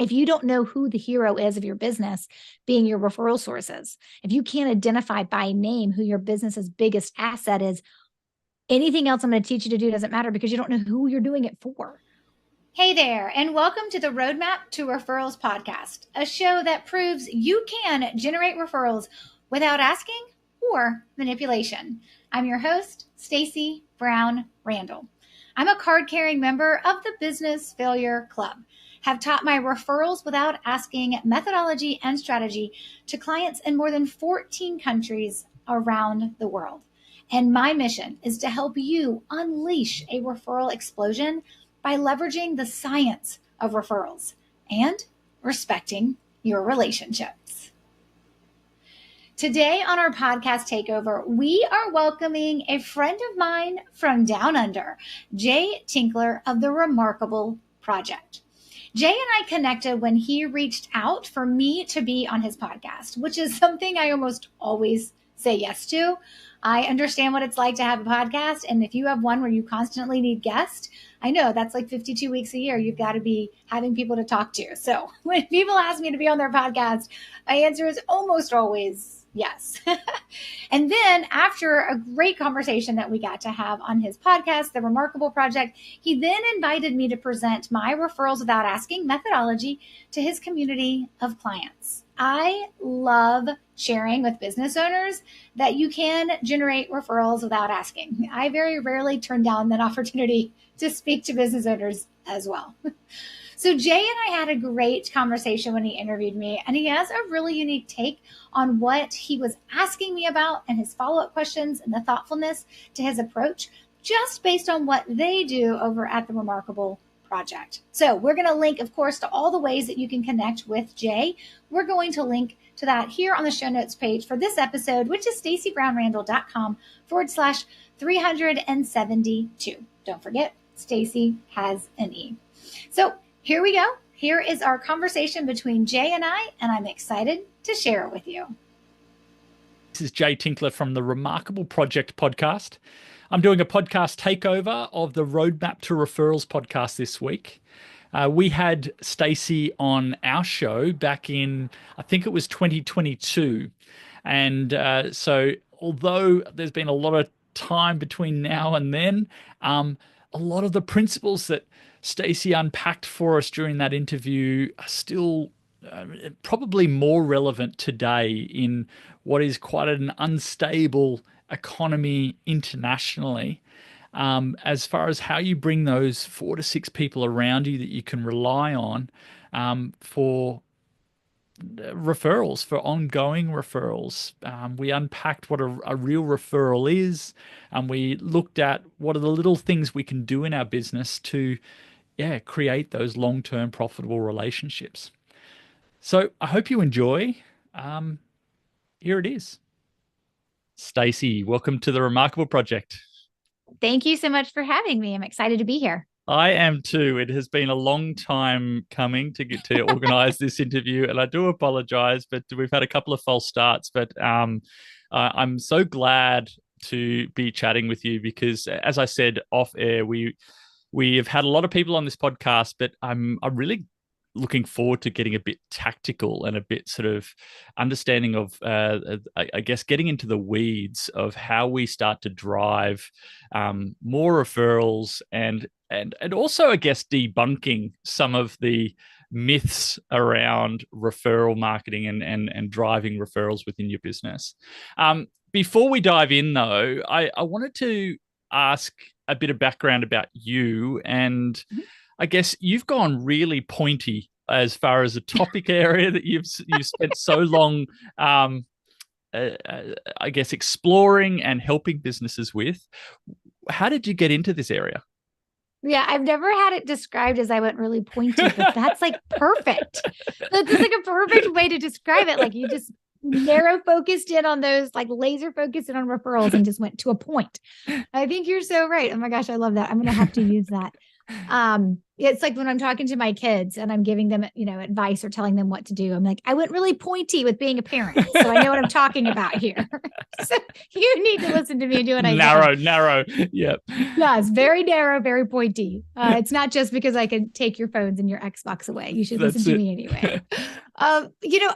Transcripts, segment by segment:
If you don't know who the hero is of your business, being your referral sources, if you can't identify by name who your business's biggest asset is, anything else I'm going to teach you to do doesn't matter because you don't know who you're doing it for. Hey there, and welcome to the Roadmap to Referrals podcast, a show that proves you can generate referrals without asking or manipulation. I'm your host, Stacey Brown Randall. I'm a card-carrying member of the Business Failure Club, have taught my referrals without asking methodology and strategy to clients in more than 14 countries around the world. And my mission is to help you unleash a referral explosion by leveraging the science of referrals and respecting your relationships. Today on our podcast Takeover, we are welcoming a friend of mine from down under, Jay Tinkler of the Remarkable Project. Jay and I connected when he reached out for me to be on his podcast, which is something I almost always say yes to. I understand what it's like to have a podcast. And if you have one where you constantly need guests, I know that's like 52 weeks a year. You've got to be having people to talk to. So when people ask me to be on their podcast, my answer is almost always yes. And then after a great conversation that we got to have on his podcast, The Remarkable Project, he then invited me to present my referrals without asking methodology to his community of clients. I love sharing with business owners that you can generate referrals without asking. I very rarely turn down that opportunity to speak to business owners as well. So Jay and I had a great conversation when he interviewed me, and he has a really unique take on what he was asking me about and his follow-up questions and the thoughtfulness to his approach, just based on what they do over at the Remarkable Project. So we're going to link, of course, to all the ways that you can connect with Jay. We're going to link to that here on the show notes page for this episode, which is staceybrownrandall.com/372. Don't forget, Stacey has an E. So here we go. Here is our conversation between Jay and I'm excited to share it with you. This is Jay Tinkler from the Remarkable Project podcast. I'm doing a podcast takeover of the Roadmap to Referrals podcast this week. We had Stacey on our show back in, I think it was 2022. And so although there's been a lot of time between now and then, a lot of the principles that Stacey unpacked for us during that interview are still probably more relevant today in what is quite an unstable economy internationally, as far as how you bring those 4 to 6 people around you that you can rely on for referrals, for ongoing referrals. We unpacked what a real referral is, and we looked at what are the little things we can do in our business to create those long-term profitable relationships. So I hope you enjoy. Here it is. Stacey, welcome to the Remarkable Project. Thank you so much for having me. I'm excited to be here. I am too. It has been a long time coming to get to organize this interview, and I do apologize, but we've had a couple of false starts. But I'm so glad to be chatting with you because, as I said off air, we have had a lot of people on this podcast, but I'm really looking forward to getting a bit tactical and a bit sort of understanding of, I guess, getting into the weeds of how we start to drive more referrals and also, I guess, debunking some of the myths around referral marketing and driving referrals within your business. Before we dive in, though, I wanted to ask a bit of background about you, and I guess you've gone really pointy as far as a topic area that you've spent so long, I guess, exploring and helping businesses with. How did you get into this area? Yeah, I've never had it described as I went really pointy, but that's like perfect. That's like a perfect way to describe it. Like you just narrow focused in on those, like laser focused in on referrals and just went to a point. I think you're so right. Oh my gosh, I love that. I'm going to have to use that. It's like when I'm talking to my kids and I'm giving them, advice or telling them what to do. I'm like, I went really pointy with being a parent. So I know what I'm talking about here. So you need to listen to me and do what I say. Narrow. Yep. Yes, very narrow, very pointy. It's not just because I can take your phones and your Xbox away. You should listen That's to it. me anyway. I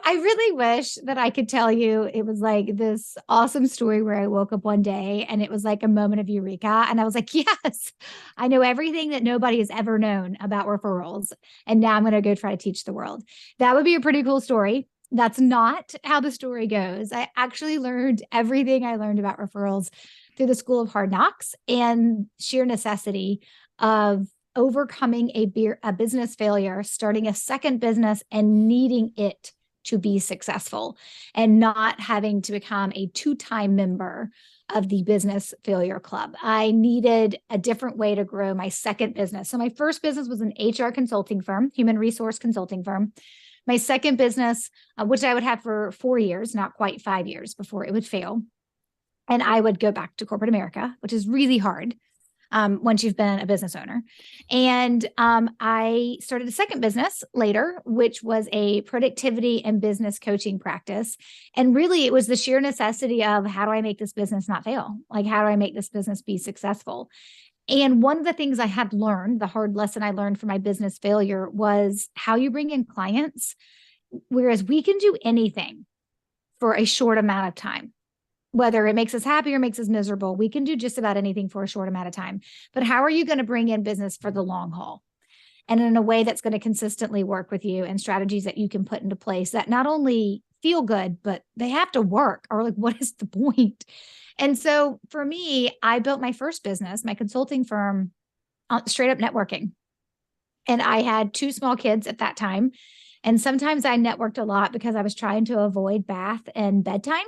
really wish that I could tell you it was like this awesome story where I woke up one day and it was like a moment of eureka. And I was like, yes, I know everything that nobody has ever known about referrals. And now I'm going to go try to teach the world. That would be a pretty cool story. That's not how the story goes. I actually learned everything I learned about referrals through the School of Hard Knocks and sheer necessity of overcoming a business failure, starting a second business and needing it to be successful and not having to become a two-time member of the business failure club. I needed a different way to grow my second business. So my first business was an HR consulting firm, human resource consulting firm. My second business, which I would have for 4 years, not quite 5 years before it would fail. And I would go back to corporate America, which is really hard once you've been a business owner. And I started a second business later, which was a productivity and business coaching practice. And really, it was the sheer necessity of how do I make this business not fail? Like, how do I make this business be successful? And one of the things I had learned, the hard lesson I learned from my business failure was how you bring in clients, whereas we can do anything for a short amount of time. Whether it makes us happy or makes us miserable, we can do just about anything for a short amount of time. But how are you going to bring in business for the long haul? And in a way that's going to consistently work with you, and strategies that you can put into place that not only feel good, but they have to work, or like, what is the point? And so for me, I built my first business, my consulting firm, straight up networking. And I had 2 small kids at that time. And sometimes I networked a lot because I was trying to avoid bath and bedtime.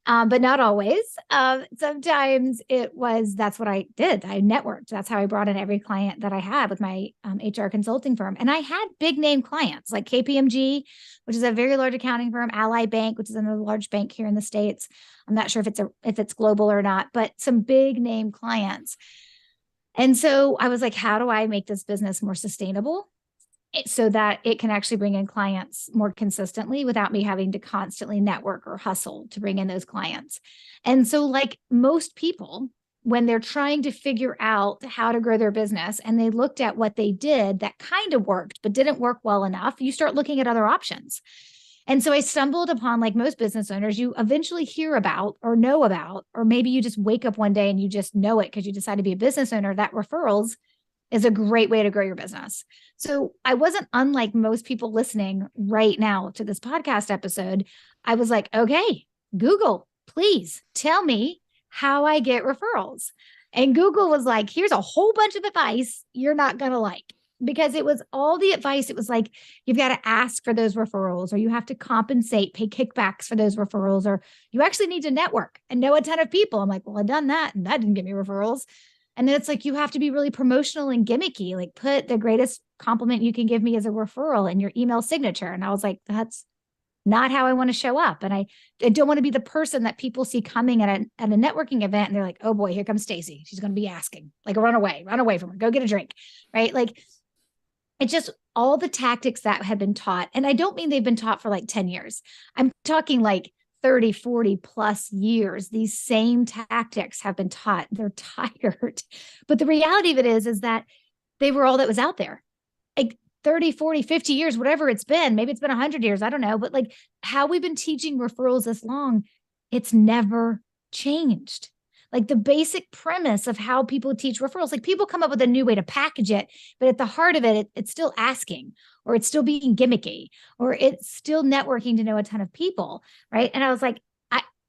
But not always. Sometimes that's what I did. I networked. That's how I brought in every client that I had with my HR consulting firm. And I had big name clients like KPMG, which is a very large accounting firm, Ally Bank, which is another large bank here in the States. I'm not sure if it's global or not, but some big name clients. And so I was like, how do I make this business more sustainable, so that it can actually bring in clients more consistently without me having to constantly network or hustle to bring in those clients? And so, like most people, when they're trying to figure out how to grow their business and they looked at what they did that kind of worked, but didn't work well enough, you start looking at other options. And so I stumbled upon, like most business owners, you eventually hear about or know about, or maybe you just wake up one day and you just know it because you decide to be a business owner, that referrals is a great way to grow your business. So I wasn't unlike most people listening right now to this podcast episode. I was like, okay, Google, please tell me how I get referrals. And Google was like, here's a whole bunch of advice you're not going to like, because it was all the advice. It was like, you've got to ask for those referrals, or you have to compensate, pay kickbacks for those referrals, or you actually need to network and know a ton of people. I'm like, well, I've done that and that didn't get me referrals. And then it's like, you have to be really promotional and gimmicky, like put the greatest compliment you can give me as a referral in your email signature. And I was like, that's not how I want to show up. And I don't want to be the person that people see coming at a networking event. And they're like, oh boy, here comes Stacey. She's going to be asking, like, run away from her, go get a drink. Right. Like, it's just all the tactics that had been taught. And I don't mean they've been taught for like 10 years. I'm talking like 30, 40 plus years. These same tactics have been taught. They're tired. But the reality of it is that they were all that was out there. Like 30, 40, 50 years, whatever it's been. Maybe it's been 100 years. I don't know. But like how we've been teaching referrals this long, it's never changed. Like the basic premise of how people teach referrals, like people come up with a new way to package it, but at the heart of it, it's still asking, or it's still being gimmicky, or it's still networking to know a ton of people, right? And I was like,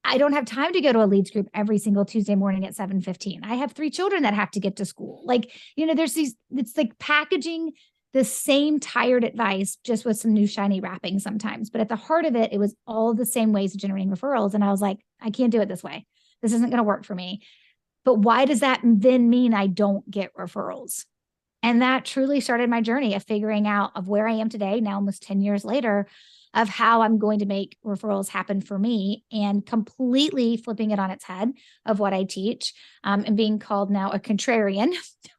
I don't have time to go to a leads group every single Tuesday morning at 7:15. I have 3 children that have to get to school. Like, there's it's like packaging the same tired advice, just with some new shiny wrapping sometimes. But at the heart of it, it was all the same ways of generating referrals. And I was like, I can't do it this way. This isn't going to work for me. But why does that then mean I don't get referrals? And that truly started my journey of figuring out of where I am today, now almost 10 years later, of how I'm going to make referrals happen for me, and completely flipping it on its head of what I teach, and being called now a contrarian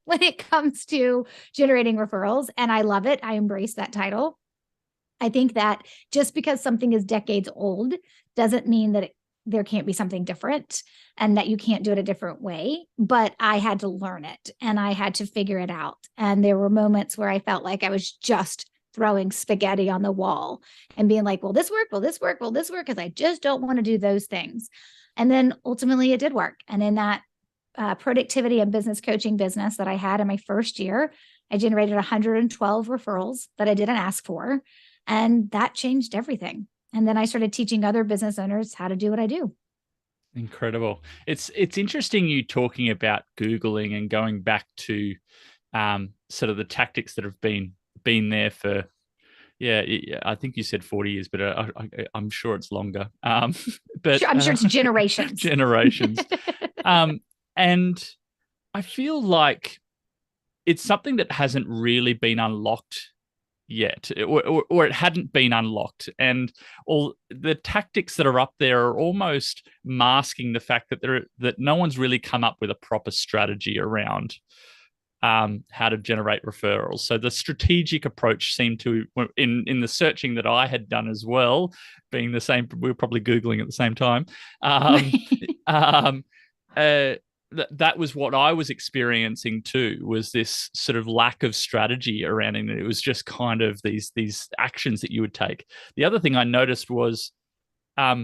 when it comes to generating referrals. And I love it. I embrace that title. I think that just because something is decades old doesn't mean that there can't be something different and that you can't do it a different way. But I had to learn it and I had to figure it out. And there were moments where I felt like I was just throwing spaghetti on the wall and being like, will this work? Will this work? Will this work? Because I just don't want to do those things. And then ultimately it did work. And in that productivity and business coaching business that I had in my first year, I generated 112 referrals that I didn't ask for. And that changed everything. And then I started teaching other business owners how to do what I do. Incredible. It's interesting you talking about Googling and going back to sort of the tactics that have been there for, I think you said 40 years, but I'm sure it's longer. But I'm sure it's generations. Generations. And I feel like it's something that hasn't really been unlocked yet, or it hadn't been unlocked, and all the tactics that are up there are almost masking the fact that no one's really come up with a proper strategy around how to generate referrals. So the strategic approach seemed to, in the searching that I had done as well, being the same, we were probably Googling at the same time. That was what I was experiencing too, was this sort of lack of strategy around it. It was just kind of these actions that you would take. The other thing I noticed was not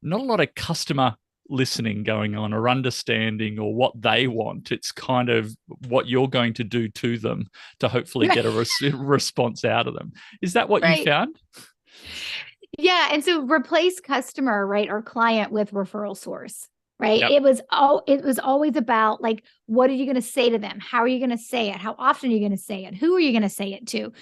a lot of customer listening going on, or understanding, or what they want. It's kind of what you're going to do to them to hopefully get a response out of them. Is that what you found? Yeah. And so replace customer, right, or client with referral source. Right. Yep. It was always about like, what are you going to say to them? How are you going to say it? How often are you going to say it? Who are you going to say it to?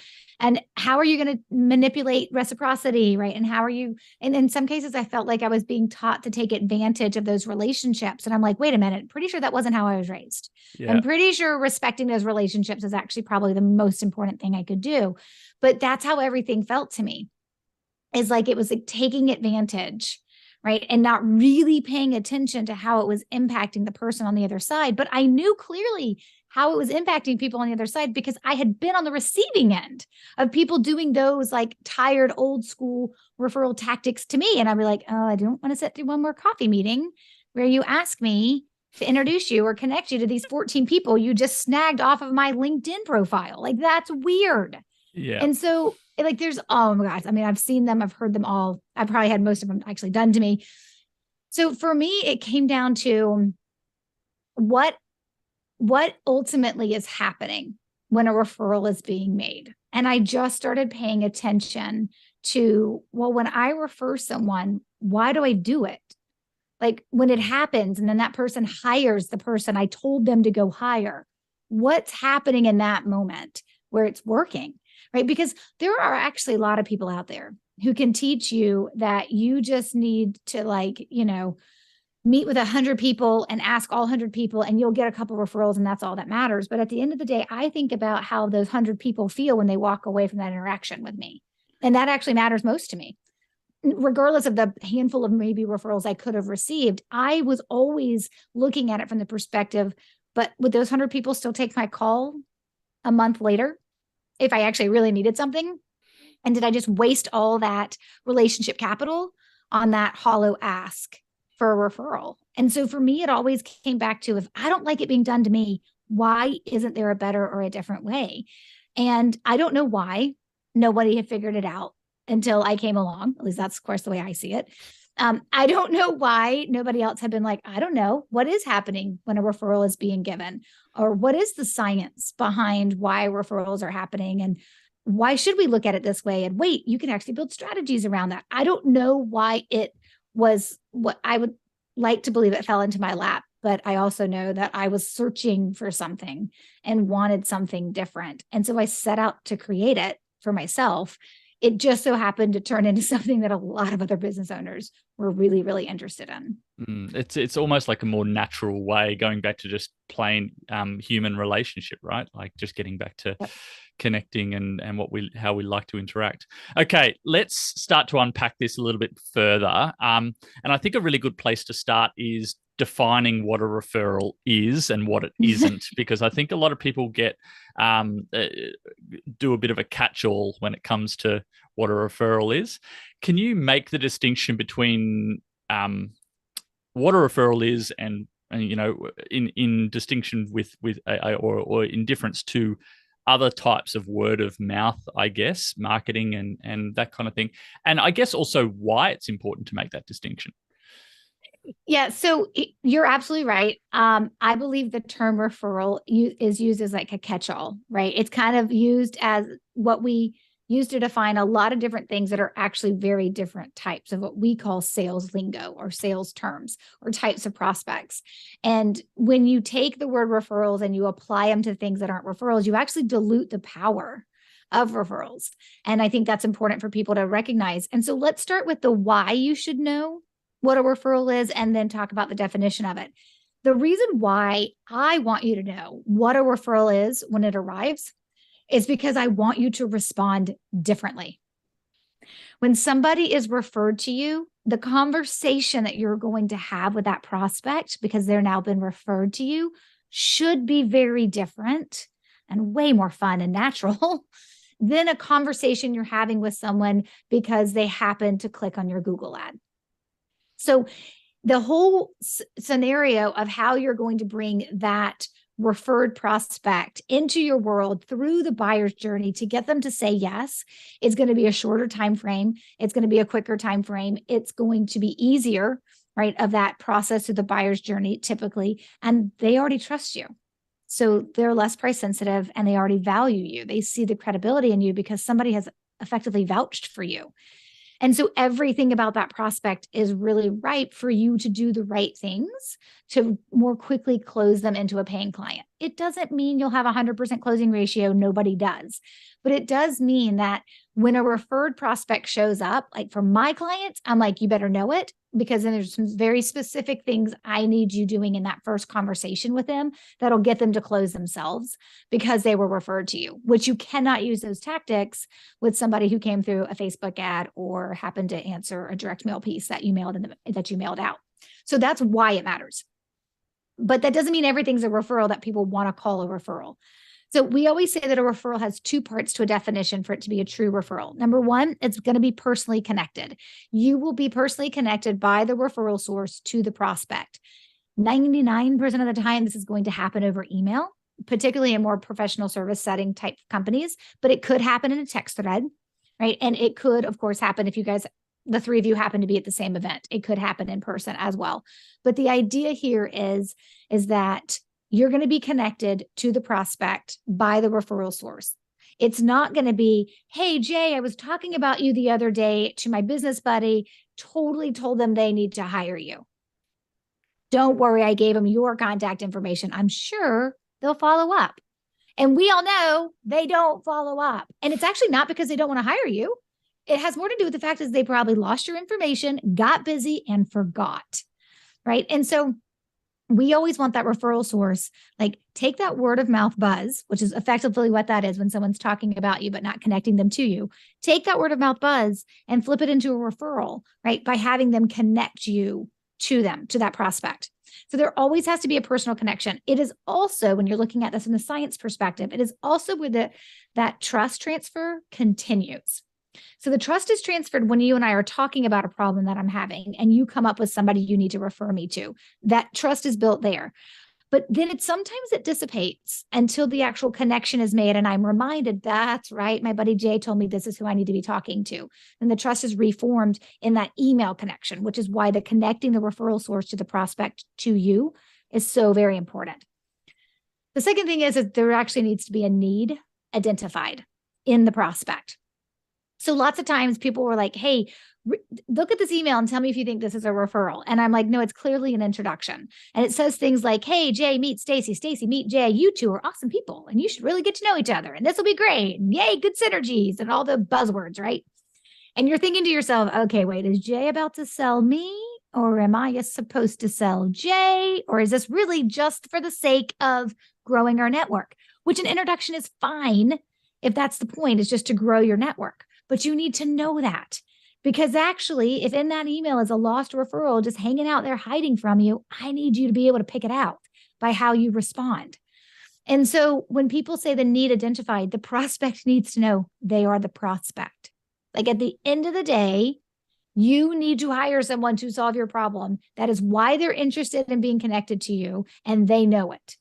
And how are you going to manipulate reciprocity? Right. And how are you? And in some cases, I felt like I was being taught to take advantage of those relationships. And I'm like, wait a minute, pretty sure that wasn't how I was raised. Yeah. I'm pretty sure respecting those relationships is actually probably the most important thing I could do. But that's how everything felt to me, is like it was like taking advantage. Right. And not really paying attention to how it was impacting the person on the other side. But I knew clearly how it was impacting people on the other side, because I had been on the receiving end of people doing those like tired old school referral tactics to me. And I'd be like, oh, I don't want to sit through one more coffee meeting where you ask me to introduce you or connect you to these 14 people you just snagged off of my LinkedIn profile. Like, that's weird. Yeah. And so like, there's, oh my gosh, I mean, I've seen them, I've heard them all. I probably had most of them actually done to me. So for me, it came down to what ultimately is happening when a referral is being made. And I just started paying attention to, well, when I refer someone, why do I do it? Like when it happens and then that person hires the person I told them to go hire, what's happening in that moment where it's working? Right? Because there are actually a lot of people out there who can teach you that you just need to, like, you know, meet with 100 people and ask all 100 people and you'll get a couple referrals and that's all that matters. But at the end of the day, I think about how those 100 people feel when they walk away from that interaction with me. And that actually matters most to me. Regardless of the handful of maybe referrals I could have received, I was always looking at it from the perspective, but would those 100 people still take my call a month later if I actually really needed something? And did I just waste all that relationship capital on that hollow ask for a referral? And so for me, it always came back to, if I don't like it being done to me, why isn't there a better or a different way? And I don't know why nobody had figured it out until I came along. At least that's, of course, the way I see it. I don't know why nobody else had been like, I don't know what is happening when a referral is being given, or what is the science behind why referrals are happening, and why should we look at it this way? And wait, you can actually build strategies around that. I don't know why it was what I would like to believe it fell into my lap, but I also know that I was searching for something and wanted something different. And so I set out to create it for myself. It just so happened to turn into something that a lot of other business owners were really, really interested in. It's almost like a more natural way, going back to just plain human relationship, right? Like just getting back to Yep. connecting and how we like to interact. Okay, let's start to unpack this a little bit further. And I think a really good place to start is defining what a referral is and what it isn't, because I think a lot of people do a bit of a catch-all when it comes to what a referral is. Can you make the distinction between what a referral is and in distinction with or in difference to other types of word of mouth, I guess, marketing and that kind of thing, and I guess also why it's important to make that distinction? Yeah, so you're absolutely right. I believe the term referral is used as like a catch-all, right? It's kind of used as what we use to define a lot of different things that are actually very different types of what we call sales lingo or sales terms or types of prospects. And when you take the word referrals and you apply them to things that aren't referrals, you actually dilute the power of referrals. And I think that's important for people to recognize. And so let's start with the why you should know what a referral is and then talk about the definition of it. The reason why I want you to know what a referral is when it arrives is because I want you to respond differently. When somebody is referred to you, the conversation that you're going to have with that prospect, because they're now been referred to you, should be very different and way more fun and natural than a conversation you're having with someone because they happen to click on your Google ad. So the whole scenario of how you're going to bring that referred prospect into your world through the buyer's journey to get them to say yes is going to be a shorter time frame. It's going to be a quicker time frame. It's going to be easier, right, of that process through the buyer's journey typically, and they already trust you. So they're less price sensitive and they already value you. They see the credibility in you because somebody has effectively vouched for you. And so everything about that prospect is really ripe for you to do the right things to more quickly close them into a paying client. It doesn't mean you'll have a 100% closing ratio. Nobody does. But it does mean that when a referred prospect shows up, like for my clients, I'm like, you better know it, because then there's some very specific things I need you doing in that first conversation with them that'll get them to close themselves because they were referred to you, which you cannot use those tactics with somebody who came through a Facebook ad or happened to answer a direct mail piece that you mailed out. So that's why it matters. But that doesn't mean everything's a referral that people want to call a referral. So we always say that a referral has two parts to a definition for it to be a true referral. Number one, it's going to be personally connected. You will be personally connected by the referral source to the prospect. 99% of the time, this is going to happen over email, particularly in more professional service setting type companies, but it could happen in a text thread, right? And it could, of course, happen if you guys, the three of you happen to be at the same event. It could happen in person as well. But the idea here is that you're going to be connected to the prospect by the referral source. It's not going to be, hey, Jay, I was talking about you the other day to my business buddy, totally told them they need to hire you. Don't worry, I gave them your contact information. I'm sure they'll follow up. And we all know they don't follow up. And it's actually not because they don't want to hire you. It has more to do with the fact that they probably lost your information, got busy, and forgot, right? And so we always want that referral source, like take that word of mouth buzz, which is effectively what that is when someone's talking about you, but not connecting them to you. Take that word of mouth buzz and flip it into a referral, right? By having them connect you to them, to that prospect. So there always has to be a personal connection. It is also, when you're looking at this in the science perspective, it is also where that trust transfer continues. So the trust is transferred when you and I are talking about a problem that I'm having and you come up with somebody you need to refer me to. That trust is built there. But then sometimes it dissipates until the actual connection is made. And I'm reminded, that's right, my buddy Jay told me this is who I need to be talking to. And the trust is reformed in that email connection, which is why the connecting the referral source to the prospect to you is so very important. The second thing is that there actually needs to be a need identified in the prospect. So lots of times people were like, hey, look at this email and tell me if you think this is a referral. And I'm like, no, it's clearly an introduction. And it says things like, hey, Jay, meet Stacey. Stacey, meet Jay. You two are awesome people and you should really get to know each other. And this will be great. And yay, good synergies and all the buzzwords, right? And you're thinking to yourself, okay, wait, is Jay about to sell me Or am I supposed to sell J? Or is this really just for the sake of growing our network? Which an introduction is fine if that's the point, is just to grow your network. But you need to know that. Because actually, if in that email is a lost referral just hanging out there hiding from you, I need you to be able to pick it out by how you respond. And so when people say the need identified, the prospect needs to know they are the prospect. Like at the end of the day, you need to hire someone to solve your problem. That is why they're interested in being connected to you, and they know it.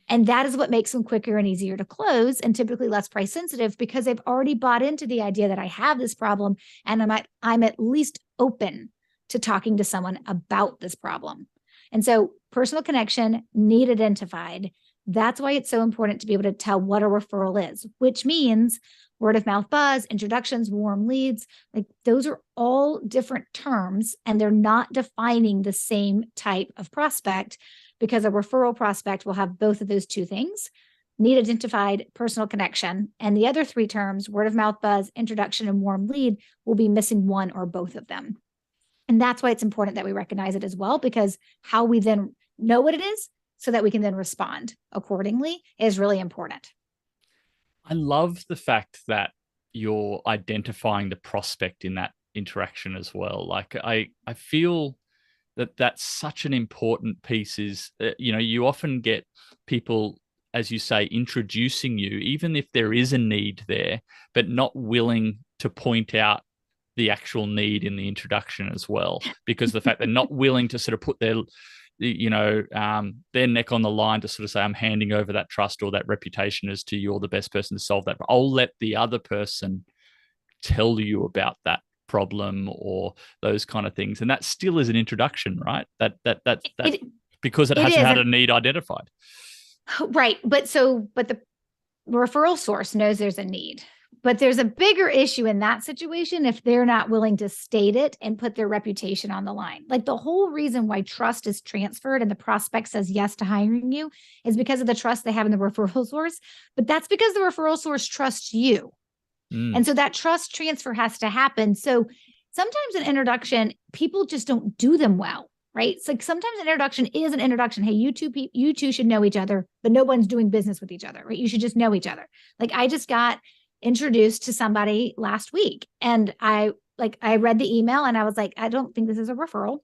And that is what makes them quicker and easier to close, and typically less price sensitive, because they've already bought into the idea that I have this problem and I'm at least open to talking to someone about this problem. And so personal connection, need identified. That's why it's so important to be able to tell what a referral is, which means word of mouth buzz, introductions, warm leads. Like those are all different terms, and they're not defining the same type of prospect, because a referral prospect will have both of those two things: need identified, personal connection. And the other three terms, word of mouth buzz, introduction, and warm lead, will be missing one or both of them. And that's why it's important that we recognize it as well, because how we then know what it is so that we can then respond accordingly is really important. I love the fact that you're identifying the prospect in that interaction as well. Like I feel that that's such an important piece. Is you often get people, as you say, introducing you, even if there is a need there, but not willing to point out the actual need in the introduction as well, because the fact they're not willing to sort of put their neck on the line to sort of say, I'm handing over that trust or that reputation as to you're the best person to solve that. I'll let the other person tell you about that problem or those kind of things. And that still is an introduction, right? That because it hasn't had a need identified. Right. But the referral source knows there's a need. But there's a bigger issue in that situation if they're not willing to state it and put their reputation on the line. Like the whole reason why trust is transferred and the prospect says yes to hiring you is because of the trust they have in the referral source. But that's because the referral source trusts you. And so that trust transfer has to happen. So sometimes an introduction, people just don't do them well, right? It's like sometimes an introduction is an introduction. Hey, you two should know each other, but no one's doing business with each other, right? You should just know each other. Like I just got introduced to somebody last week, and I read the email and I was like, I don't think this is a referral.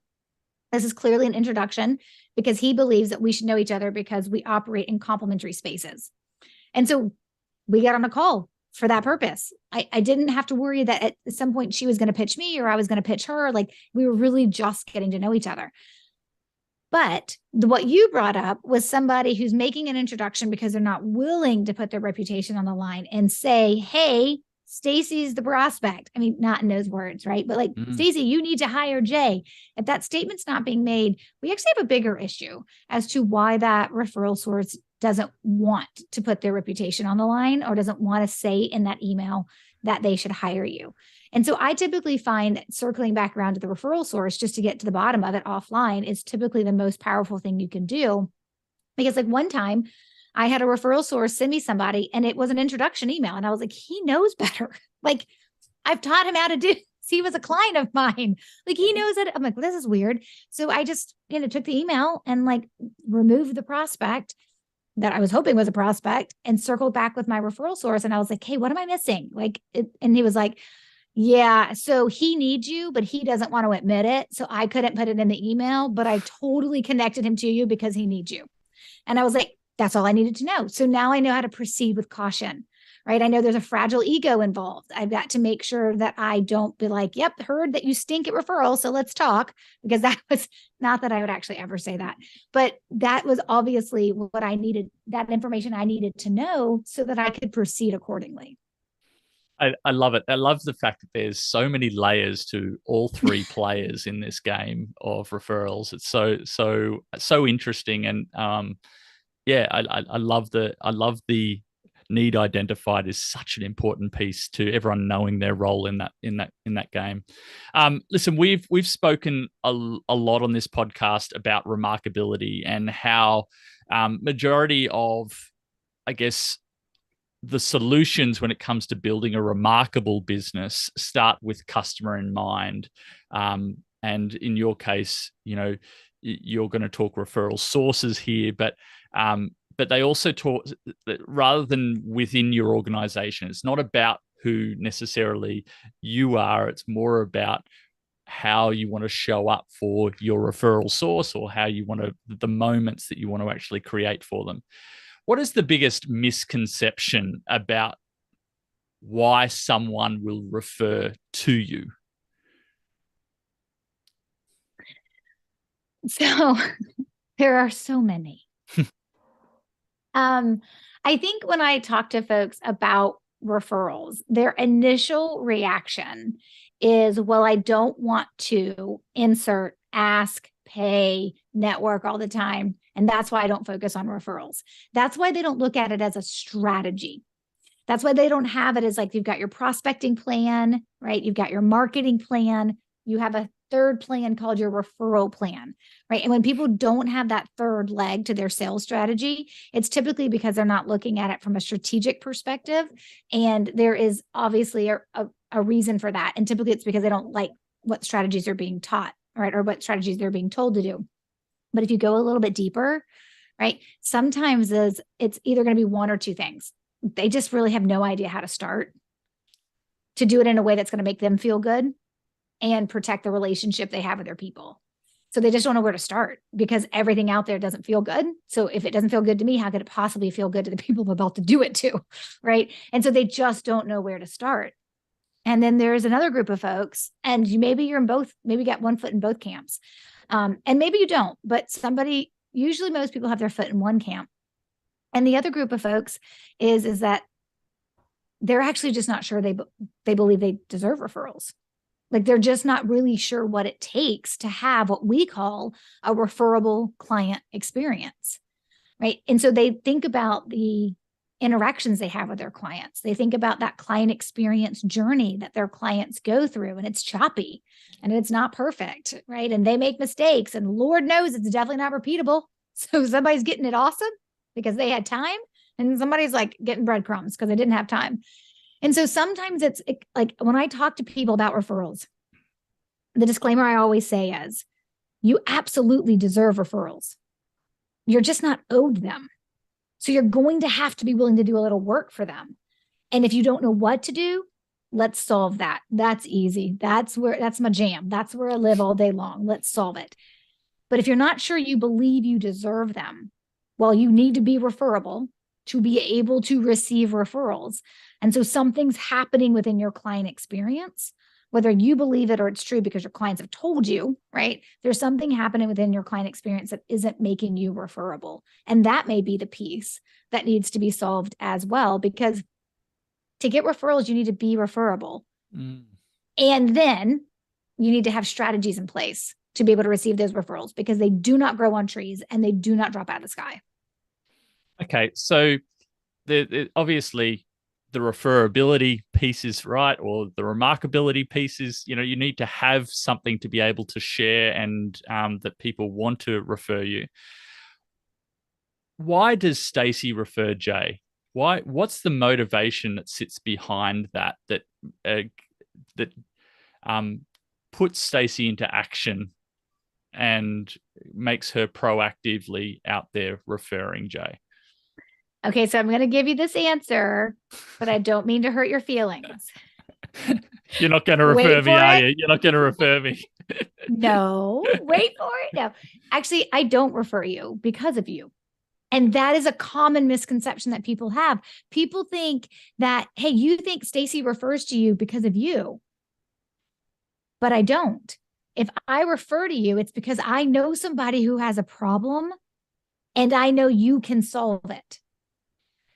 This is clearly an introduction, because he believes that we should know each other because we operate in complementary spaces. And so we got on a call for that purpose. I didn't have to worry that at some point she was going to pitch me or I was going to pitch her. Like we were really just getting to know each other. But what you brought up was somebody who's making an introduction because they're not willing to put their reputation on the line and say, hey, Stacey's the prospect. I mean, not in those words, right? But like, Stacey, you need to hire Jay. If that statement's not being made, we actually have a bigger issue as to why that referral source doesn't want to put their reputation on the line or doesn't want to say in that email that they should hire you. And so I typically find that circling back around to the referral source just to get to the bottom of it offline is typically the most powerful thing you can do. Because like one time I had a referral source send me somebody and it was an introduction email. And I was like, he knows better. Like I've taught him how to do this. He was a client of mine. Like he knows it. I'm like, well, this is weird. So I just, took the email and like removed the prospect that I was hoping was a prospect and circled back with my referral source. And I was like, hey, what am I missing? And he was like, yeah, so he needs you, but he doesn't want to admit it. So I couldn't put it in the email, but I totally connected him to you because he needs you. And I was like, that's all I needed to know. So now I know how to proceed with caution, right? I know there's a fragile ego involved. I've got to make sure that I don't be like, yep, heard that you stink at referral, so let's talk, because that was not that I would actually ever say that, but that was obviously what I needed, that information I needed to know so that I could proceed accordingly. I love it. I love the fact that there's so many layers to all three players in this game of referrals. It's so interesting, and I love the need identified is such an important piece to everyone knowing their role in that game. Listen, we've spoken a lot on this podcast about remarkability and how majority of, I guess, the solutions when it comes to building a remarkable business start with customer in mind. And in your case, you're going to talk referral sources here, but they also talk rather than within your organization. It's not about who necessarily you are. It's more about how you want to show up for your referral source, or how you want to, the moments that you want to actually create for them. What is the biggest misconception about why someone will refer to you? So there are so many. I think when I talk to folks about referrals, their initial reaction is, well, I don't want to insert, ask, pay, network all the time. And that's why I don't focus on referrals. That's why they don't look at it as a strategy. That's why they don't have it as like, you've got your prospecting plan, right? You've got your marketing plan. You have a third plan called your referral plan, right? And when people don't have that third leg to their sales strategy, it's typically because they're not looking at it from a strategic perspective. And there is obviously a reason for that. And typically it's because they don't like what strategies are being taught, right? Or what strategies they're being told to do. But if you go a little bit deeper, right? Sometimes it's either going to be one or two things. They just really have no idea how to start to do it in a way that's going to make them feel good and protect the relationship they have with their people. So they just don't know where to start because everything out there doesn't feel good. So if it doesn't feel good to me, how could it possibly feel good to the people I'm about to do it to? Right. And so they just don't know where to start. And then there's another group of folks, and maybe you're in both, maybe you got one foot in both camps. And maybe you don't, but usually most people have their foot in one camp. And the other group of folks is that they're actually just not sure they believe they deserve referrals. Like they're just not really sure what it takes to have what we call a referable client experience, right? And so they think about the interactions they have with their clients. They think about that client experience journey that their clients go through, and it's choppy and it's not perfect, right? And they make mistakes, and Lord knows it's definitely not repeatable. So somebody's getting it awesome because they had time, and somebody's like getting breadcrumbs because they didn't have time. And so sometimes it's like when I talk to people about referrals, the disclaimer I always say is, you absolutely deserve referrals. You're just not owed them. So you're going to have to be willing to do a little work for them. And if you don't know what to do, let's solve that. That's easy. That's my jam. That's where I live all day long. Let's solve it. But if you're not sure you believe you deserve them, well, you need to be referable to be able to receive referrals. And so something's happening within your client experience, whether you believe it or it's true because your clients have told you, right? There's something happening within your client experience that isn't making you referable. And that may be the piece that needs to be solved as well, because to get referrals, you need to be referable. And then you need to have strategies in place to be able to receive those referrals, because they do not grow on trees and they do not drop out of the sky. Okay, so obviously the referability pieces, right, or the remarkability pieces, you need to have something to be able to share, and that people want to refer you. Why does Stacey refer Jay? What's the motivation that sits behind that puts Stacey into action and makes her proactively out there referring Jay? Okay, so I'm going to give you this answer, but I don't mean to hurt your feelings. You're not going to refer me, are you? You're not going to refer me. No, wait for it. No, actually, I don't refer you because of you. And that is a common misconception that people have. People think that, hey, you think Stacey refers to you because of you, but I don't. If I refer to you, it's because I know somebody who has a problem and I know you can solve it.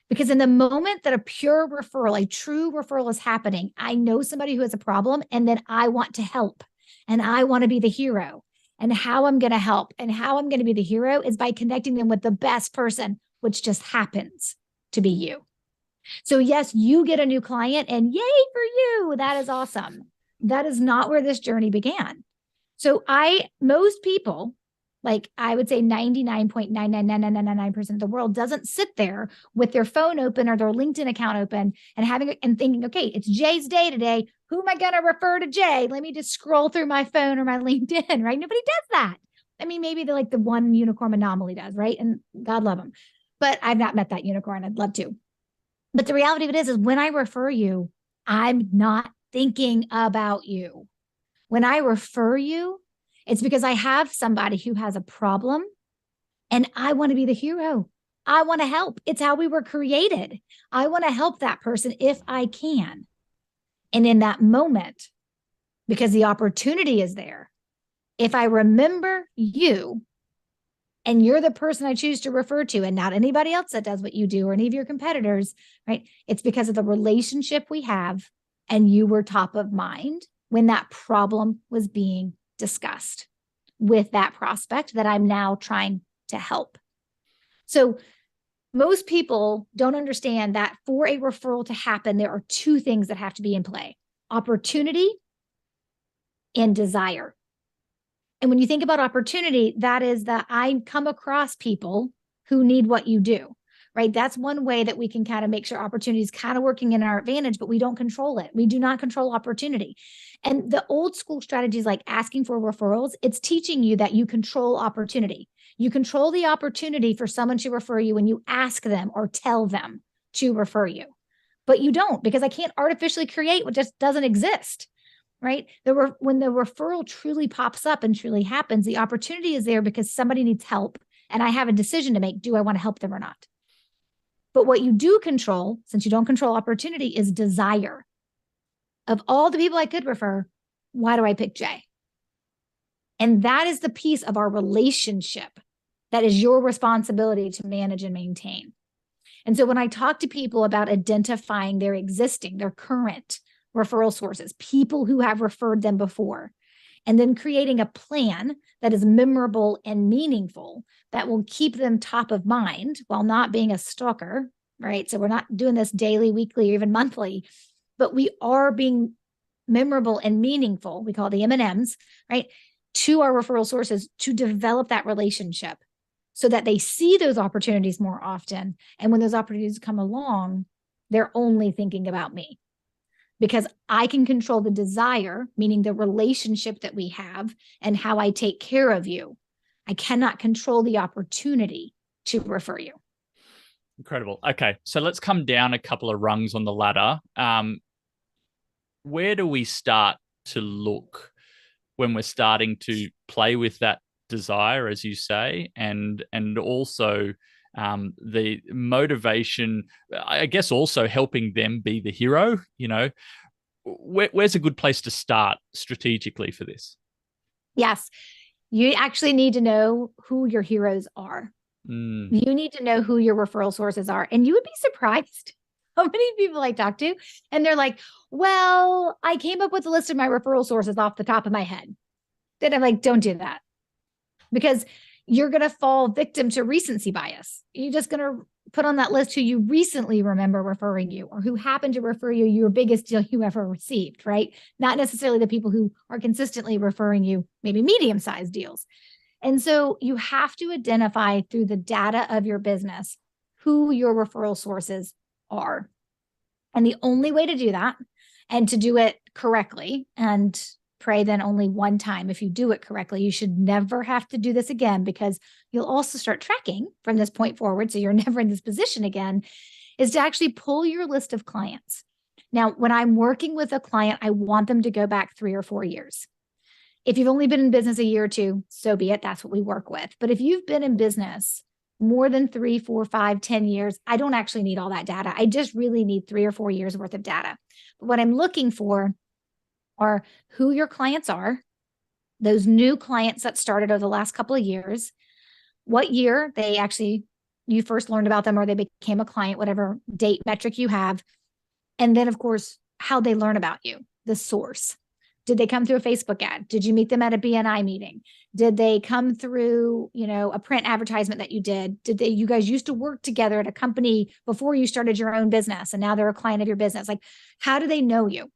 Because in the moment that a pure referral, a true referral is happening, I know somebody who has a problem, and then I want to help, and I want to be the hero. And how I'm going to help and how I'm going to be the hero is by connecting them with the best person, which just happens to be you. So yes, you get a new client, and yay for you. That is awesome. That is not where this journey began. So most people Like I would say 99.99999% of the world doesn't sit there with their phone open or their LinkedIn account open and thinking, okay, it's Jay's day today. Who am I going to refer to Jay? Let me just scroll through my phone or my LinkedIn, right? Nobody does that. I mean, maybe the one unicorn anomaly does, right? And God love them. But I've not met that unicorn. I'd love to. But the reality of it is when I refer you, I'm not thinking about you. When I refer you, it's because I have somebody who has a problem and I want to be the hero. I want to help. It's how we were created. I want to help that person if I can. And in that moment, because the opportunity is there, if I remember you and you're the person I choose to refer to and not anybody else that does what you do or any of your competitors, right? It's because of the relationship we have and you were top of mind when that problem was being discussed with that prospect that I'm now trying to help. So most people don't understand that for a referral to happen, there are two things that have to be in play: opportunity and desire. And when you think about opportunity, that is that I come across people who need what you do, right? That's one way that we can kind of make sure opportunity is kind of working in our advantage, but we don't control it. We do not control opportunity. And the old school strategies like asking for referrals, it's teaching you that you control opportunity. You control the opportunity for someone to refer you when you ask them or tell them to refer you. But you don't, because I can't artificially create what just doesn't exist. Right? When the referral truly pops up and truly happens, the opportunity is there because somebody needs help and I have a decision to make. Do I want to help them or not? But what you do control, since you don't control opportunity, is desire. Of all the people I could refer, why do I pick Jay? And that is the piece of our relationship that is your responsibility to manage and maintain. And so when I talk to people about identifying their current referral sources, people who have referred them before, and then creating a plan that is memorable and meaningful that will keep them top of mind while not being a stalker, right? So we're not doing this daily, weekly, or even monthly, but we are being memorable and meaningful. We call it the M&Ms, right? To our referral sources to develop that relationship so that they see those opportunities more often. And when those opportunities come along, they're only thinking about me. Because I can control the desire, meaning the relationship that we have and how I take care of you. I cannot control the opportunity to refer you. Incredible. Okay, so let's come down a couple of rungs on the ladder. Where do we start to look when we're starting to play with that desire, as you say, and also the motivation, I guess, also helping them be the hero? Where's a good place to start strategically for this? Yes, you actually need to know who your heroes are. You need to know who your referral sources are. And you would be surprised how many people I talk to. And they're like, well, I came up with a list of my referral sources off the top of my head. Then I'm like, don't do that. Because you're going to fall victim to recency bias. You're just going to put on that list who you recently remember referring you or who happened to refer you your biggest deal you ever received, right? Not necessarily the people who are consistently referring you maybe medium-sized deals. And so you have to identify through the data of your business who your referral sources are. And the only way to do that and to do it correctly, and pray then only one time if you do it correctly, you should never have to do this again because you'll also start tracking from this point forward. So you're never in this position again, is to actually pull your list of clients. Now, when I'm working with a client, I want them to go back 3 or 4 years. If you've only been in business a year or two, so be it. That's what we work with. But if you've been in business more than 3, 4, 5, 10 years, I don't actually need all that data. I just really need 3 or 4 years worth of data. But what I'm looking for are who your clients are, those new clients that started over the last couple of years, what year you first learned about them or they became a client, whatever date metric you have. And then, of course, how they learn about you, the source. Did they come through a Facebook ad? Did you meet them at a BNI meeting? Did they come through, a print advertisement that you did? You guys used to work together at a company before you started your own business and now they're a client of your business? Like, how do they know you?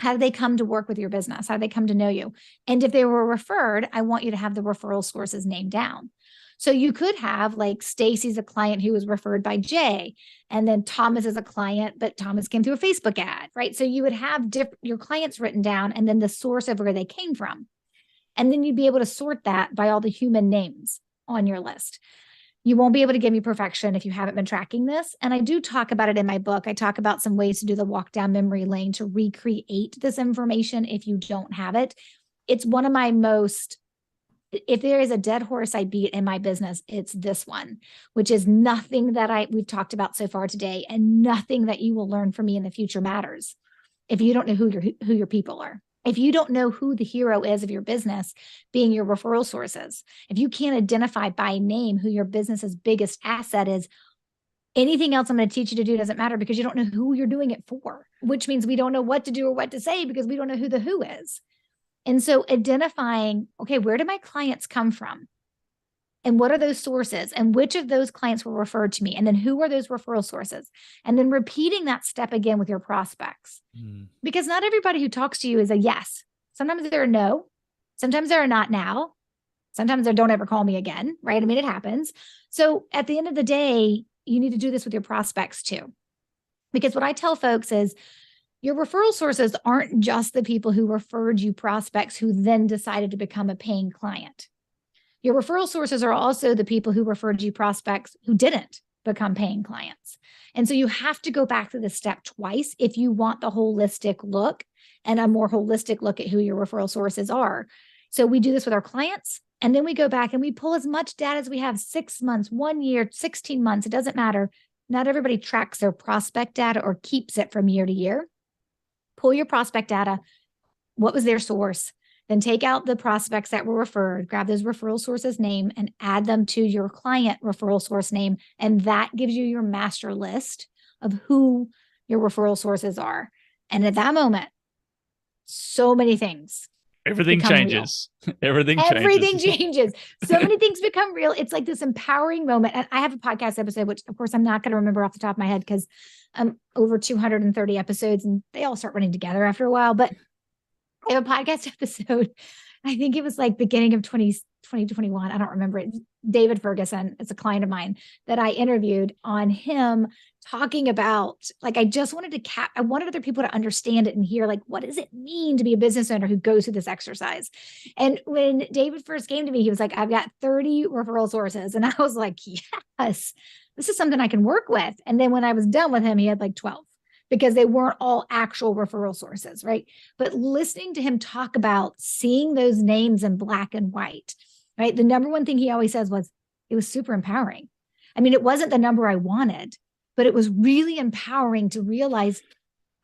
How do they come to work with your business? How do they come to know you? And if they were referred, I want you to have the referral source's name down. So you could have like Stacey's a client who was referred by Jay, and then Thomas is a client, but Thomas came through a Facebook ad, right? So you would have your clients written down and then the source of where they came from. And then you'd be able to sort that by all the human names on your list. You won't be able to give me perfection if you haven't been tracking this. And I do talk about it in my book. I talk about some ways to do the walk down memory lane to recreate this information if you don't have it. It's one of my most, if there is a dead horse I beat in my business, it's this one, which is nothing that we've talked about so far today, and nothing that you will learn from me in the future matters if you don't know who your people are. If you don't know who the hero is of your business, being your referral sources, if you can't identify by name who your business's biggest asset is, anything else I'm going to teach you to do doesn't matter, because you don't know who you're doing it for, which means we don't know what to do or what to say because we don't know who the who is. And so identifying, okay, where do my clients come from? And what are those sources? And which of those clients were referred to me? And then who are those referral sources? And then repeating that step again with your prospects. Because not everybody who talks to you is a yes. Sometimes they're a no. Sometimes they're a not now. Sometimes they don't ever call me again, right? I mean, it happens. So at the end of the day, you need to do this with your prospects too. Because what I tell folks is your referral sources aren't just the people who referred you prospects who then decided to become a paying client. Your referral sources are also the people who referred you prospects who didn't become paying clients. And so you have to go back to this step twice if you want the holistic look and a more holistic look at who your referral sources are. So we do this with our clients, and then we go back and we pull as much data as we have, 6 months, 1 year, 16 months. It doesn't matter. Not everybody tracks their prospect data or keeps it from year to year. Pull your prospect data. What was their source? Then take out the prospects that were referred, grab those referral sources name and add them to your client referral source name. And that gives you your master list of who your referral sources are. And at that moment, so many things. Everything changes. Everything changes. So many things become real. It's like this empowering moment. And I have a podcast episode, which of course I'm not going to remember off the top of my head because I'm over 230 episodes and they all start running together after a while. But I have a podcast episode. I think it was like beginning of 2021. I don't remember it. David Ferguson, it's a client of mine that I interviewed on him talking about, like, I just wanted to I wanted other people to understand it and hear, like, what does it mean to be a business owner who goes through this exercise? And when David first came to me, he was like, I've got 30 referral sources. And I was like, yes, this is something I can work with. And then when I was done with him, he had like 12. Because they weren't all actual referral sources, right? But listening to him talk about seeing those names in black and white, right? The number one thing he always says was, it was super empowering. I mean, it wasn't the number I wanted, but it was really empowering to realize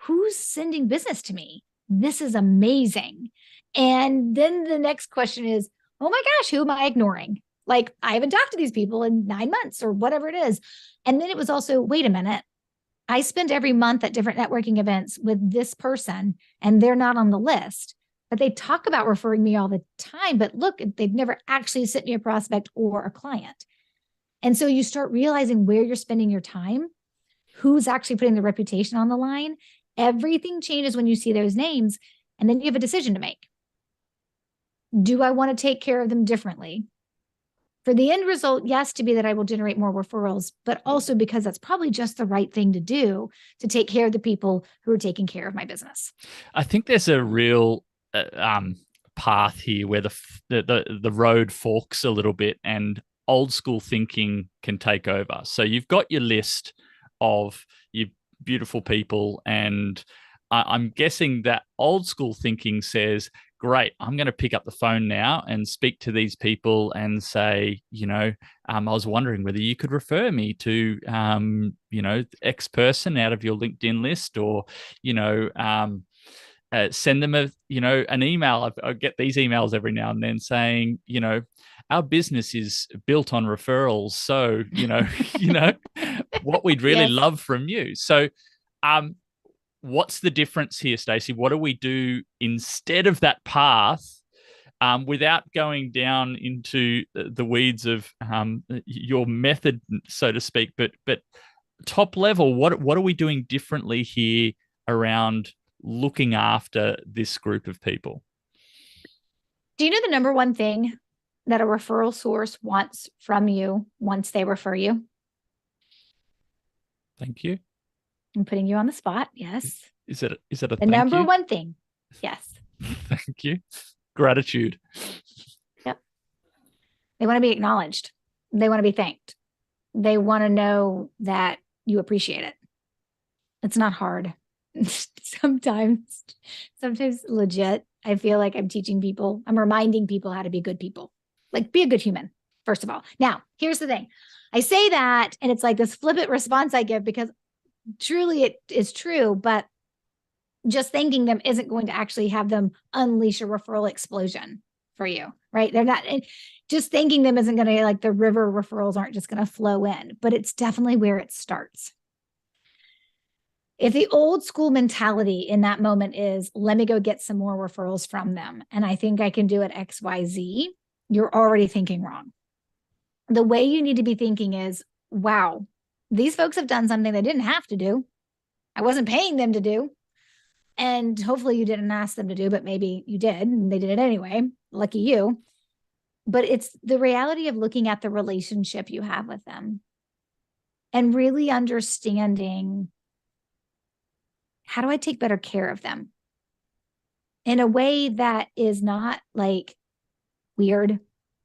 who's sending business to me. This is amazing. And then the next question is, oh my gosh, who am I ignoring? Like, I haven't talked to these people in 9 months or whatever it is. And then it was also, wait a minute. I spend every month at different networking events with this person and they're not on the list, but they talk about referring me all the time. But look, they've never actually sent me a prospect or a client. And so you start realizing where you're spending your time, who's actually putting the reputation on the line. Everything changes when you see those names. And then you have a decision to make. Do I want to take care of them differently? For the end result, yes, to be that I will generate more referrals, but also because that's probably just the right thing to do to take care of the people who are taking care of my business. I think there's a real path here where the road forks a little bit and old school thinking can take over. So you've got your list of your beautiful people, and I'm guessing that old school thinking says, great, I'm going to pick up the phone now and speak to these people and say, I was wondering whether you could refer me to, X person out of your LinkedIn list, or, send them an email. I get these emails every now and then saying, our business is built on referrals. So, what we'd really love from you. So, what's the difference here, Stacey? What do we do instead of that path, without going down into the weeds of your method, so to speak? But top level, what are we doing differently here around looking after this group of people? Do you know the number one thing that a referral source wants from you once they refer you? Thank you. I'm putting you on the spot. Yes. Is it a The thank number you? one thing. Yes. Thank you. Gratitude. Yep. They want to be acknowledged. They want to be thanked. They want to know that you appreciate it. It's not hard. sometimes legit, I feel like I'm teaching people, I'm reminding people how to be good people. Like, be a good human, first of all. Now, here's the thing. I say that, and it's like this flippant response I give because truly it is true, but just thanking them isn't going to actually have them unleash a referral explosion for you, right? They're not, just thanking them isn't going to, like, the river referrals aren't just going to flow in, but it's definitely where it starts. If the old school mentality in that moment is, let me go get some more referrals from them, and I think I can do it XYZ, you're already thinking wrong. The way you need to be thinking is, wow, these folks have done something they didn't have to do. I wasn't paying them to do. And hopefully you didn't ask them to do, but maybe you did, and they did it anyway. Lucky you. But it's the reality of looking at the relationship you have with them and really understanding, how do I take better care of them in a way that is not like weird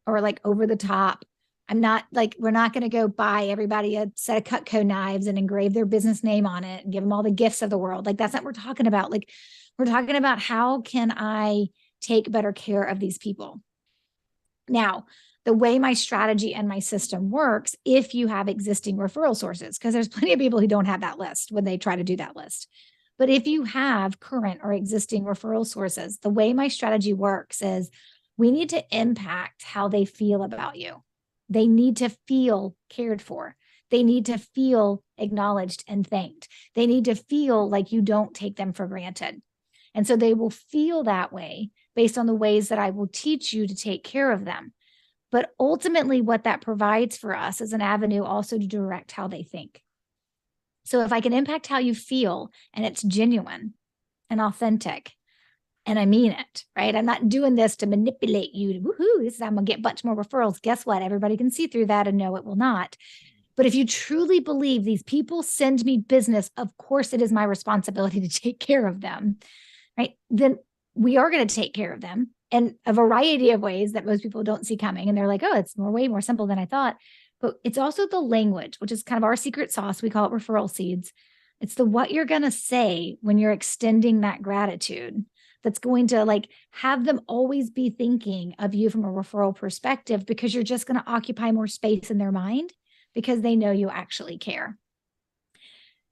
or like over the top? I'm not like, we're not going to go buy everybody a set of Cutco knives and engrave their business name on it and give them all the gifts of the world. Like, that's not what we're talking about. Like, we're talking about, how can I take better care of these people? Now, the way my strategy and my system works, if you have existing referral sources, because there's plenty of people who don't have that list when they try to do that list. But if you have current or existing referral sources, the way my strategy works is, we need to impact how they feel about you. They need to feel cared for. They need to feel acknowledged and thanked. They need to feel like you don't take them for granted. And so they will feel that way based on the ways that I will teach you to take care of them. But ultimately, what that provides for us is an avenue also to direct how they think. So if I can impact how you feel, and it's genuine and authentic, and I mean it, right? I'm not doing this to manipulate you. Woohoo, this is how I'm going to get much more referrals. Guess what? Everybody can see through that and know it will not. But if you truly believe these people send me business, of course it is my responsibility to take care of them, right? Then we are going to take care of them in a variety of ways that most people don't see coming. And they're like, oh, it's way more simple than I thought. But it's also the language, which is kind of our secret sauce. We call it referral seeds. It's the what you're going to say when you're extending that gratitude that's going to, like, have them always be thinking of you from a referral perspective, because you're just going to occupy more space in their mind because they know you actually care.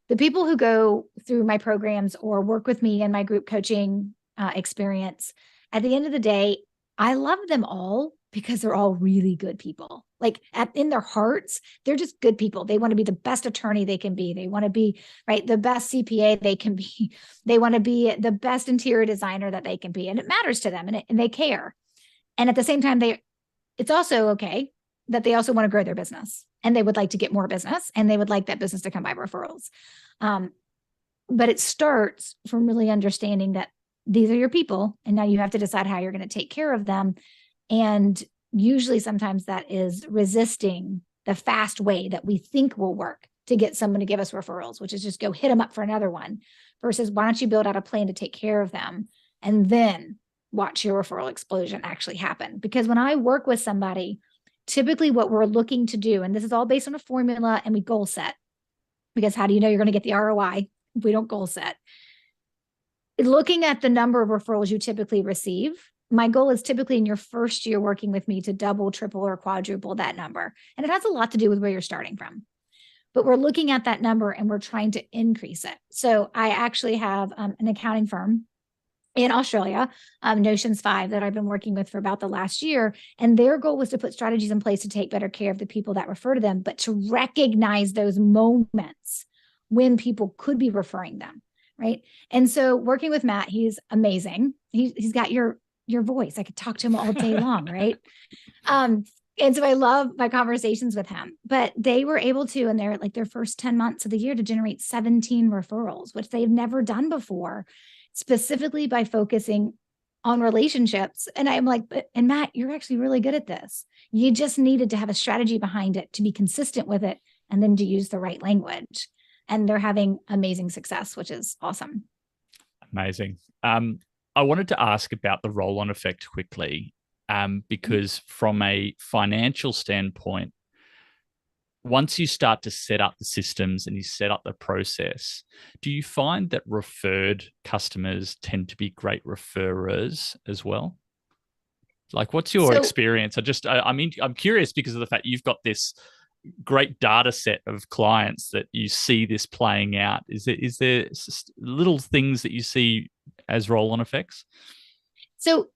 The people who go through my programs or work with me in my group coaching experience, at the end of the day, I love them all because they're all really good people. Like, in their hearts, they're just good people. They want to be the best attorney they can be. They want to be, right, the best CPA they can be. They want to be the best interior designer that they can be. And it matters to them, and they care. And at the same time, it's also okay that they also want to grow their business, and they would like to get more business, and they would like that business to come by referrals. But it starts from really understanding that these are your people, and now you have to decide how you're going to take care of them. And usually sometimes that is resisting the fast way that we think will work to get someone to give us referrals, which is just go hit them up for another one, versus why don't you build out a plan to take care of them and then watch your referral explosion actually happen? Because when I work with somebody, typically what we're looking to do, and this is all based on a formula, and we goal set, because how do you know you're going to get the ROI if we don't goal set? Looking at the number of referrals you typically receive, my goal is typically in your first year working with me to double, triple, or quadruple that number. And it has a lot to do with where you're starting from. But we're looking at that number and we're trying to increase it. So I actually have an accounting firm in Australia, Notions 5, that I've been working with for about the last year. And their goal was to put strategies in place to take better care of the people that refer to them, but to recognize those moments when people could be referring them, right? And so working with Matt, he's amazing. He's got your voice. I could talk to him all day long, right? And so I love my conversations with him. But they were able to, in their first 10 months of the year, to generate 17 referrals, which they've never done before. specifically by focusing on relationships. And I'm like, and Matt, you're actually really good at this. You just needed to have a strategy behind it, to be consistent with it, and then to use the right language. And they're having amazing success, which is awesome. Amazing. I wanted to ask about the roll-on effect quickly, because from a financial standpoint, once you start to set up the systems and you set up the process, do you find that referred customers tend to be great referrers as well? Like, what's your experience? I'm curious because of the fact you've got this great data set of clients that you see this playing out. Is there little things that you see as roll-on effects? So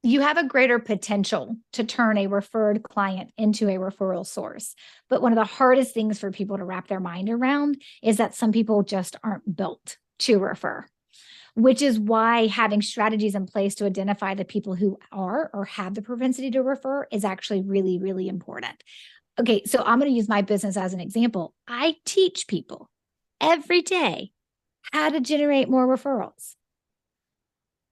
you have a greater potential to turn a referred client into a referral source. But one of the hardest things for people to wrap their mind around is that some people just aren't built to refer, which is why having strategies in place to identify the people who are or have the propensity to refer is actually really, really important. Okay, so I'm going to use my business as an example. I teach people every day how to generate more referrals.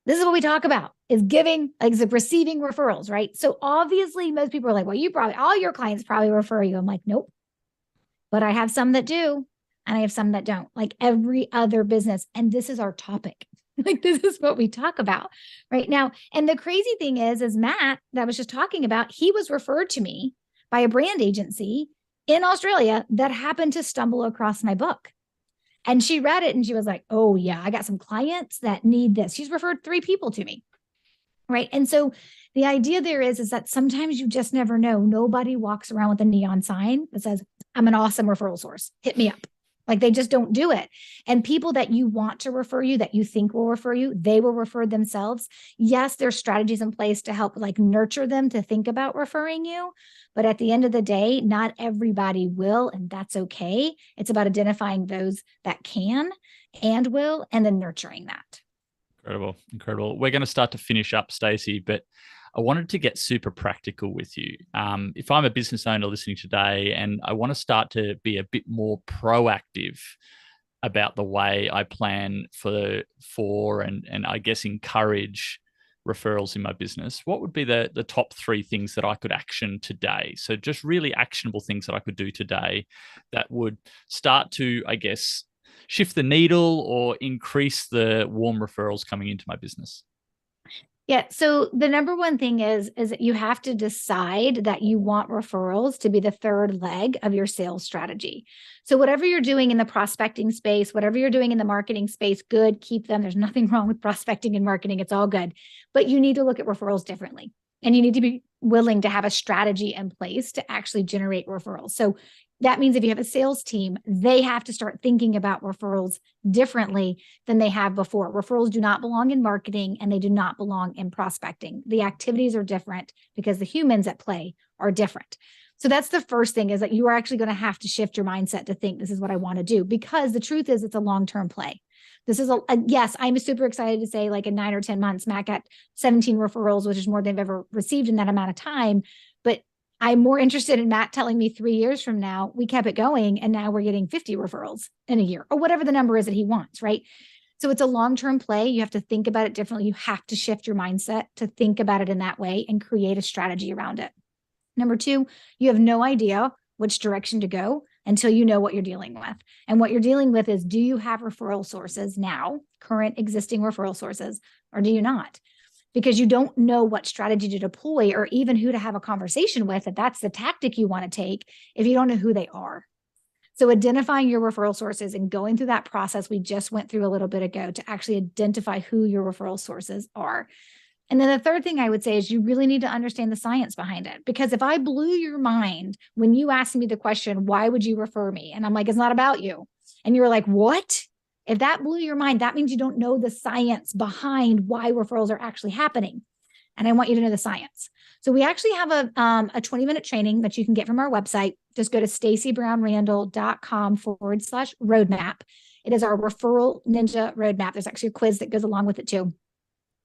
This is what we talk about, is receiving referrals, right? So obviously most people are like, well, all your clients probably refer you. I'm like, nope, but I have some that do, and I have some that don't, like every other business. And this is our topic. Like, this is what we talk about right now. And the crazy thing is Matt, that I was just talking about, he was referred to me by a brand agency in Australia that happened to stumble across my book. And she read it and she was like, oh yeah, I got some clients that need this. She's referred 3 people to me. Right. And so the idea there is that sometimes you just never know. Nobody walks around with a neon sign that says, I'm an awesome referral source. Hit me up. Like, they just don't do it. And people that you want to refer you, that you think will refer you, they will refer themselves. Yes, there's strategies in place to help like nurture them to think about referring you. But at the end of the day, not everybody will, and that's okay. It's about identifying those that can and will, and then nurturing that. Incredible. We're going to start to finish up, Stacey, but I wanted to get super practical with you. If I'm a business owner listening today and I want to start to be a bit more proactive about the way I plan for and I guess encourage referrals in my business, what would be the top 3 things that I could action today? So just really actionable things that I could do today that would start to, I guess, shift the needle or increase the warm referrals coming into my business. Yeah. So the number one thing is that you have to decide that you want referrals to be the third leg of your sales strategy. So whatever you're doing in the prospecting space, whatever you're doing in the marketing space, good, keep them. There's nothing wrong with prospecting and marketing. It's all good. But you need to look at referrals differently. And you need to be willing to have a strategy in place to actually generate referrals. So that means if you have a sales team, they have to start thinking about referrals differently than they have before. Referrals do not belong in marketing and they do not belong in prospecting. The activities are different because the humans at play are different. So that's the first thing, is that you are actually going to have to shift your mindset to think, this is what I want to do, because the truth is it's a long-term play. This is yes, I'm super excited to say, like, in 9 or 10 months, Matt got 17 referrals, which is more than they've ever received in that amount of time. But I'm more interested in Matt telling me 3 years from now, we kept it going and now we're getting 50 referrals in a year, or whatever the number is that he wants, right? So it's a long-term play. You have to think about it differently. You have to shift your mindset to think about it in that way and create a strategy around it. Number 2, you have no idea which direction to go until you know what you're dealing with. And what you're dealing with is, do you have referral sources now, current existing referral sources, or do you not? Because you don't know what strategy to deploy or even who to have a conversation with, if that's the tactic you want to take, if you don't know who they are. So identifying your referral sources and going through that process we just went through a little bit ago to actually identify who your referral sources are. And then the third thing I would say is you really need to understand the science behind it. Because if I blew your mind when you asked me the question, why would you refer me? And I'm like, it's not about you. And you're like, what? If that blew your mind, that means you don't know the science behind why referrals are actually happening. And I want you to know the science. So we actually have a 20-minute training that you can get from our website. Just go to staceybrownrandall.com/roadmap. It is our referral ninja roadmap. There's actually a quiz that goes along with it too.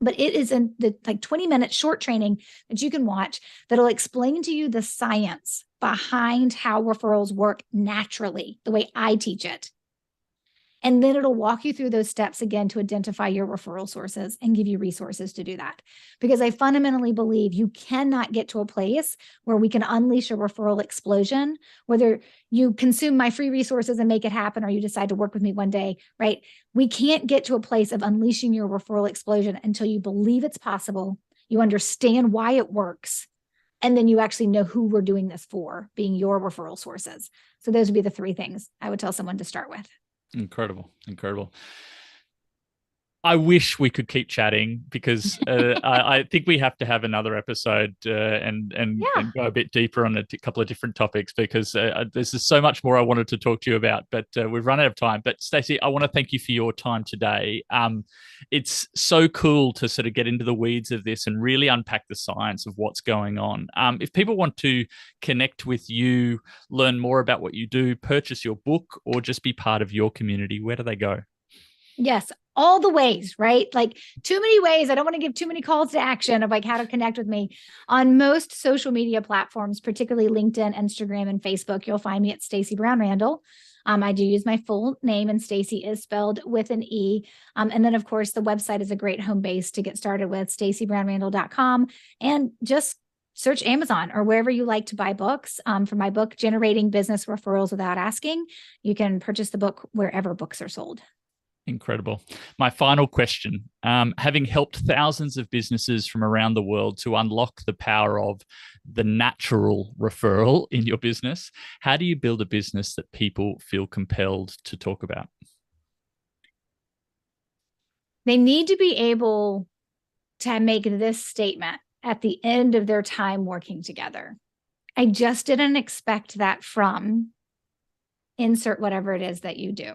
But it is in the 20-minute short training that you can watch that'll explain to you the science behind how referrals work naturally, the way I teach it. And then it'll walk you through those steps again to identify your referral sources and give you resources to do that. Because I fundamentally believe you cannot get to a place where we can unleash a referral explosion, whether you consume my free resources and make it happen, or you decide to work with me one day, right? We can't get to a place of unleashing your referral explosion until you believe it's possible, you understand why it works, and then you actually know who we're doing this for, being your referral sources. So those would be the three things I would tell someone to start with. Incredible. I wish we could keep chatting because I think we have to have another episode and go a bit deeper on a couple of different topics because there's just so much more I wanted to talk to you about, but we've run out of time. But Stacey, I want to thank you for your time today. It's so cool to sort of get into the weeds of this and really unpack the science of what's going on. If people want to connect with you, learn more about what you do, purchase your book, or just be part of your community, where do they go? Yes, all the ways, right? Like too many ways. I don't want to give too many calls to action of like how to connect with me. On most social media platforms, particularly LinkedIn, Instagram, and Facebook, you'll find me at Stacey Brown Randall. I do use my full name, and Stacey is spelled with an E. And then, of course, the website is a great home base to get started with, stacybrownrandall.com. And just search Amazon or wherever you like to buy books. For my book, Generating Business Referrals Without Asking, you can purchase the book wherever books are sold. Incredible. My final question, having helped thousands of businesses from around the world to unlock the power of the natural referral in your business, how do you build a business that people feel compelled to talk about? They need to be able to make this statement at the end of their time working together. I just didn't expect that from insert whatever it is that you do.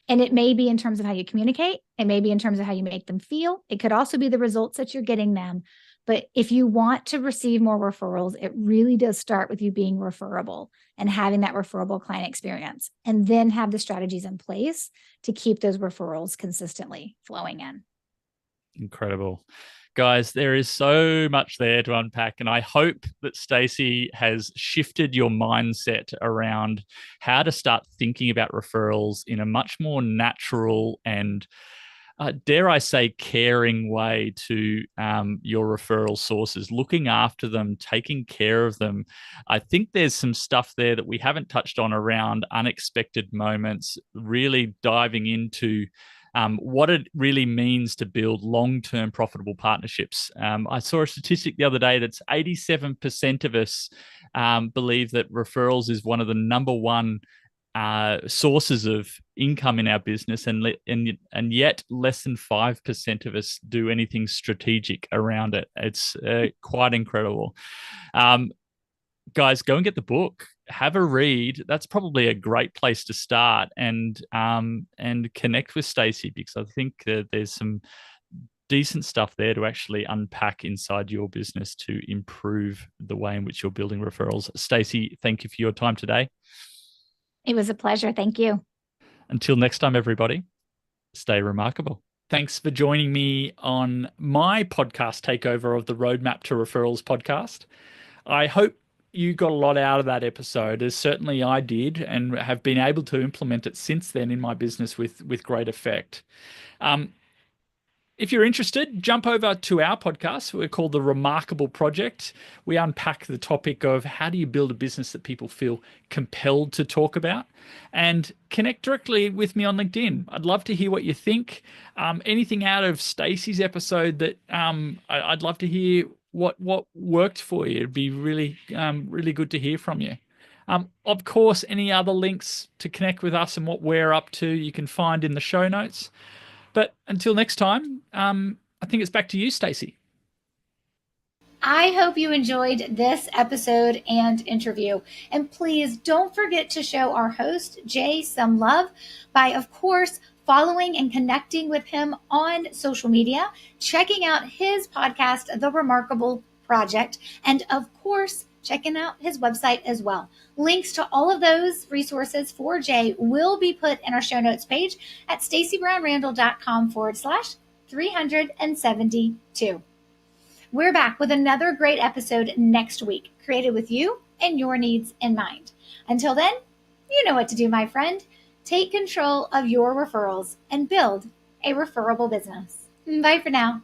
And it may be in terms of how you communicate. It may be in terms of how you make them feel. It could also be the results that you're getting them. But if you want to receive more referrals, it really does start with you being referable and having that referable client experience, and then have the strategies in place to keep those referrals consistently flowing in. Incredible. Guys, there is so much there to unpack, and I hope that Stacey has shifted your mindset around how to start thinking about referrals in a much more natural and, dare I say, caring way to your referral sources, looking after them, taking care of them. I think there's some stuff there that we haven't touched on around unexpected moments, really diving into what it really means to build long-term profitable partnerships. I saw a statistic the other day that's 87% of us believe that referrals is one of the number one sources of income in our business, and yet less than 5% of us do anything strategic around it. It's quite incredible. Guys, go and get the book. Have a read. That's probably a great place to start, and connect with Stacey, because I think that there's some decent stuff there to actually unpack inside your business to improve the way in which you're building referrals. Stacey, thank you for your time today. It was a pleasure. Thank you. Until next time, everybody, stay remarkable. Thanks for joining me on my podcast takeover of the Roadmap to Referrals podcast. I hope you got a lot out of that episode, as certainly I did, and have been able to implement it since then in my business with great effect. If you're interested, jump over to our podcast. We're called The Remarkable Project. We unpack the topic of how do you build a business that people feel compelled to talk about, and connect directly with me on LinkedIn. I'd love to hear what you think. Anything out of Stacey's episode that I'd love to hear what worked for you. It'd be really good to hear from you. Of course, any other links to connect with us and what we're up to, you can find in the show notes. But until next time, I think it's back to you, Stacey. I hope you enjoyed this episode and interview. And please don't forget to show our host, Jay, some love by, of course, following and connecting with him on social media, checking out his podcast, The Remarkable Project, and of course, checking out his website as well. Links to all of those resources for Jay will be put in our show notes page at stacybrownrandall.com/372. We're back with another great episode next week, created with you and your needs in mind. Until then, you know what to do, my friend. take control of your referrals and build a referable business. Bye for now.